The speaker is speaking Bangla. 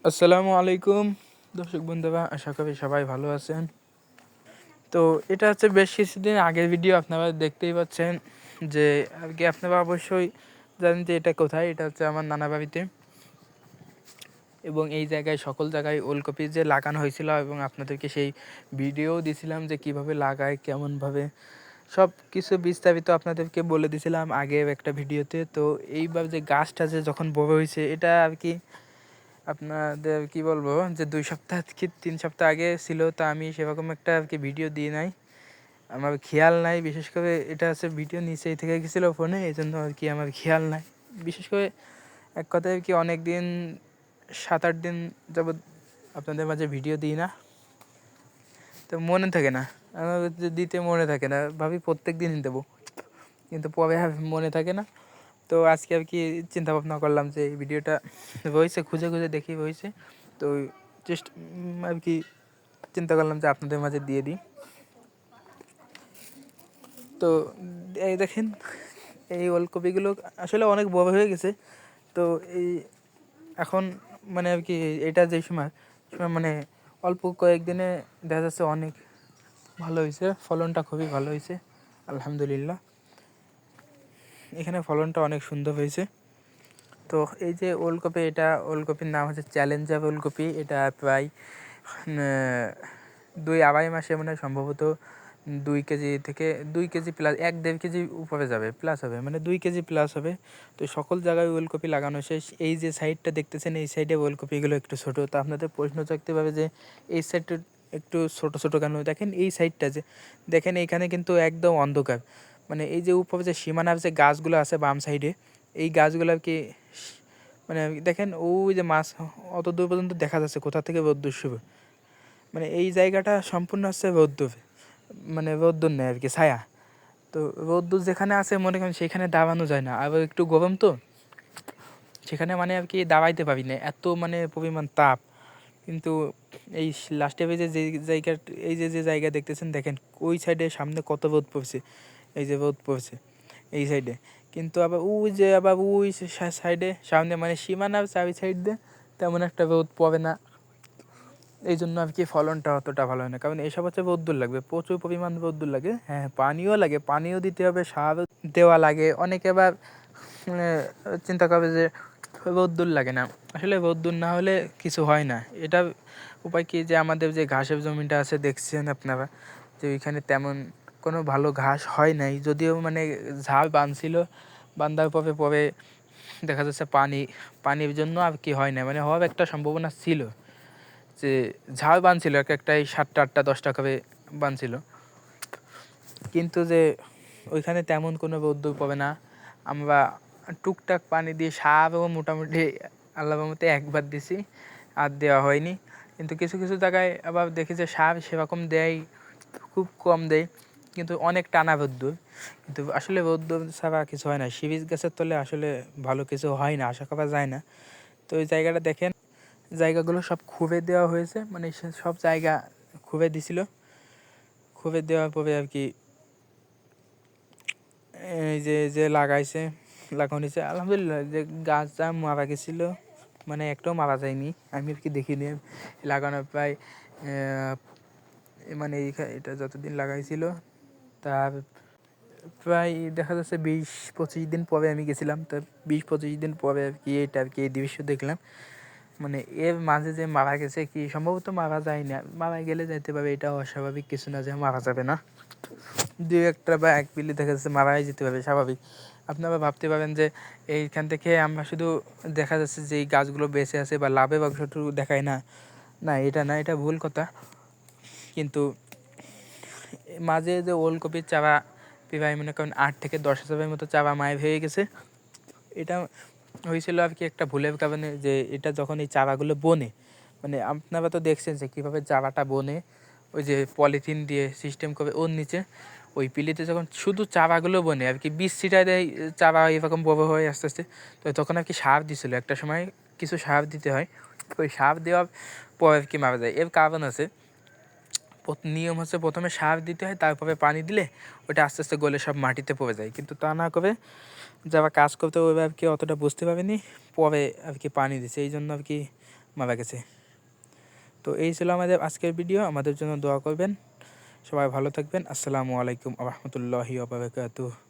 আসসালামু আলাইকুম দর্শক বন্ধুরা, আশা করি সবাই ভালো আছেন। তো এটা হচ্ছে বেশ কিছুদিন আগের ভিডিও, আপনারা দেখতেই পাচ্ছেন যে আর কি আপনারা অবশ্যই জানেন যে এটা কোথায়। এটা হচ্ছে আমার নানা বাড়িতে, এবং এই জায়গায় সকল জায়গায় ওলকপি যে লাগানো হয়েছিল এবং আপনাদেরকে সেই ভিডিও দিছিলাম যে কিভাবে লাগায়, কেমনভাবে সব কিছু বিস্তারিত আপনাদেরকে বলে দিয়েছিলাম আগের একটা ভিডিওতে। তো এইবার যে গাছটা যে যখন বড় হয়েছে, এটা আর কি আপনাদের কি বলবো যে 2 সপ্তাহ কি 3 সপ্তাহ আগে ছিল, তা আমি সেরকম একটা আর কি ভিডিও দিই নাই, আমার খেয়াল নাই। বিশেষ করে এটা হচ্ছে ভিডিও নিচেই থেকে গেছিলো ফোনে, এই জন্য আর কি আমার খেয়াল নাই। বিশেষ করে এক কথায় আর কি অনেক দিন 7-8 দিন যাবৎ আপনাদের মাঝে ভিডিও দিই না, তো মনে থাকে না, আমার দিতে মনে থাকে না, ভাবি প্রত্যেক দিনই দেবো, কিন্তু পরে আর মনে থাকে না। তো আজকে আর কি চিন্তা ভাবনা করলাম যে এই ভিডিওটা রয়েছে, খুঁজে খুঁজে দেখি রয়েছে, তো চেষ্টা আর কি চিন্তা করলাম যে আপনাদের মাঝে দিয়ে দিই। তো এই দেখেন, এই ওলকপিগুলো আসলে অনেক বড় হয়ে গেছে। তো এই এখন মানে আর কি এটা যেই সময় মানে অল্প কয়েকদিনে দেখা যাচ্ছে অনেক ভালো হয়েছে, ফলনটা খুবই ভালো হয়েছে আলহামদুলিল্লাহ। এখানে ফলনটা অনেক সুন্দর হয়েছে। তো এই যে ওলকপি, এটা ওলকপির নাম হচ্ছে চ্যালেঞ্জার ওলকপি। এটা প্রায় 2-2.5 মাসে মানে সম্ভবত 2 কেজি থেকে 2 কেজি প্লাস 1-1.5 কেজি উপরে যাবে, প্লাস হবে, মানে 2 কেজি প্লাস হবে। তো সকল জায়গায় ওলকপি লাগানো শেষ। এই যে সাইডটা দেখতেছেন, এই সাইডে ওলকপিগুলো একটু ছোটো। তো আপনাদের প্রশ্ন থাকতে পারে যে এই সাইডটা একটু ছোটো ছোটো কেন? দেখেন এই সাইডটা যে দেখেন, এইখানে কিন্তু একদম অন্ধকার, মানে এই যে উপরে যে সীমানার যে গাছগুলো আছে বাম সাইডে, এই গাছগুলো আর কি মানে দেখেন ওই যে মাছ অত দূর পর্যন্ত দেখা যাচ্ছে কোথা থেকে রোদ্দুর শুরু, মানে এই জায়গাটা সম্পূর্ণ হচ্ছে রোদ্দুর, মানে রোদ্দুর নেই আর কি, ছায়া। তো রোদ্দুর যেখানে আছে মনে করেন সেখানে দাবানো যায় না, আবার একটু গরম তো সেখানে মানে আর কি দাবাইতে পারি না, এত মানে পরিমাণ তাপ। কিন্তু এই লাস্টে যে জায়গা, এই যে জায়গা দেখতেছেন, দেখেন ওই সাইডে সামনে কত রোদ পড়ছে, এই যে রোদ পড়ছে এই সাইডে, কিন্তু আবার ওই সাইডে সামনে মানে সীমানার চারি সাইড দিয়ে তেমন একটা রোদ পড়ে না, এই জন্য আর কি ফলনটা অতটা ভালো হয় না। কারণ এইসব হচ্ছে রোদ্দুর লাগবে, প্রচুর পরিমাণ রোদ্দুর লাগে, হ্যাঁ পানিও লাগে, পানিও দিতে হবে, সার দেওয়া লাগে। অনেকে আবার মানে চিন্তা করবে যে রোদ্দুর লাগে না, আসলে রোদ্দুর না হলে কিছু হয় না। এটার উপায় কি, যে আমাদের যে ঘাসের জমিটা আছে দেখছেন আপনারা, যে ওইখানে তেমন কোনো ভালো ঘাস হয় নাই, যদিও মানে ঝাড় বাঁধছিল, বাঁধার পরে দেখা যাচ্ছে পানির জন্য আর কি হয় না, মানে হওয়ার একটা সম্ভাবনা ছিল, যে ঝাড় বাঁধছিল এক একটাই 7টা 8টা 10টা করে বাঁধছিল, কিন্তু যে ওইখানে তেমন কোনো রোদ্দুর পাবে না। আমরা টুকটাক পানি দিয়ে সারও মোটামুটি আল্লাহর রহমতে একবার দিছি, আর দেওয়া হয়নি। কিন্তু কিছু কিছু জায়গায় আবার দেখি যে সার সেরকম দেয়, খুব কম দেয়, কিন্তু অনেক টানা রোদ্দুর, কিন্তু আসলে রোদ্দুর ছাড়া কিছু হয় না। সিরিজ গাছের তলে আসলে ভালো কিছু হয় না, আশা করা যায় না। তো ওই জায়গাটা দেখেন, জায়গাগুলো সব খুঁড়ে দেওয়া হয়েছে, মানে সব জায়গা খুঁড়ে দিছিল, খুঁড়ে দেওয়ার পরে আর কি এই যে যে লাগানো হয়েছে আলহামদুলিল্লাহ। যে গাছটা মারা গেছিলো, মানে একটাও মারা যায়নি, আমি আর কি দেখিনি। লাগানোর প্রায় মানে এটা যতদিন লাগাইছিল তার প্রায় দেখা যাচ্ছে 20-25 দিন পরে আমি গেছিলাম, তো 20-25 দিন পরে আর কি এটা আর কি এই দৃশ্য দেখলাম। মানে এর মাঝে যে মারা গেছে, কি সম্ভবত মারা যায় না, মারা গেলে যাইতে পারে, এটা অস্বাভাবিক কিছু না যে মারা যাবে না, 2-1টা বা 1 পিলি দেখা যাচ্ছে মারাই যেতে পারে, স্বাভাবিক। আপনারা ভাবতে পারেন যে এইখান থেকে আমরা শুধু দেখা যাচ্ছে যে এই গাছগুলো বেঁচে আছে বা লাভের অংশটুকু দেখায় না, না এটা না, এটা ভুল কথা। কিন্তু মাঝে যে ওলকপির চারা প্রায় মনে করেন 8 থেকে 10 হাজারের মতো চারা মায়ের হয়ে গেছে। এটা হয়েছিল আর কি একটা ভুলের কারণে, যে এটা যখন এই চারাগুলো বনে, মানে আপনারা তো দেখছেন যে কীভাবে চারাটা বনে, ওই যে পলিথিন দিয়ে সিস্টেম করে ওর নিচে ওই পিলিতে যখন শুধু চারাগুলো বনে আর কি, বীজ ছিটায় দেয়, চারা এরকম বড় হয় আস্তে আস্তে। তো তখন আর কি সার দিছিল, একটা সময় কিছু সার দিতে হয়, ওই সার দেওয়ার পর আর কি মারা যায়। এর কারণ আছে, নিয়ম হচ্ছে প্রথমে সার দিতে হয়, তারপরে পানি দিলে ওটা আস্তে আস্তে গলে সব মাটিতে পড়ে যায়, কিন্তু তা না করে যারা কাজ করতে ওইভাবে আর কি অতটা বুঝতে পারেনি, পরে আর কি পানি দিছে, এই জন্য আর কি মারা গেছে। তো এই ছিল আমাদের আজকের ভিডিও। আমাদের জন্য দোয়া করবেন। সবাই ভালো থাকবেন। আসসালামু আলাইকুম ওয়া রাহমাতুল্লাহি ওয়া বারাকাতুহু।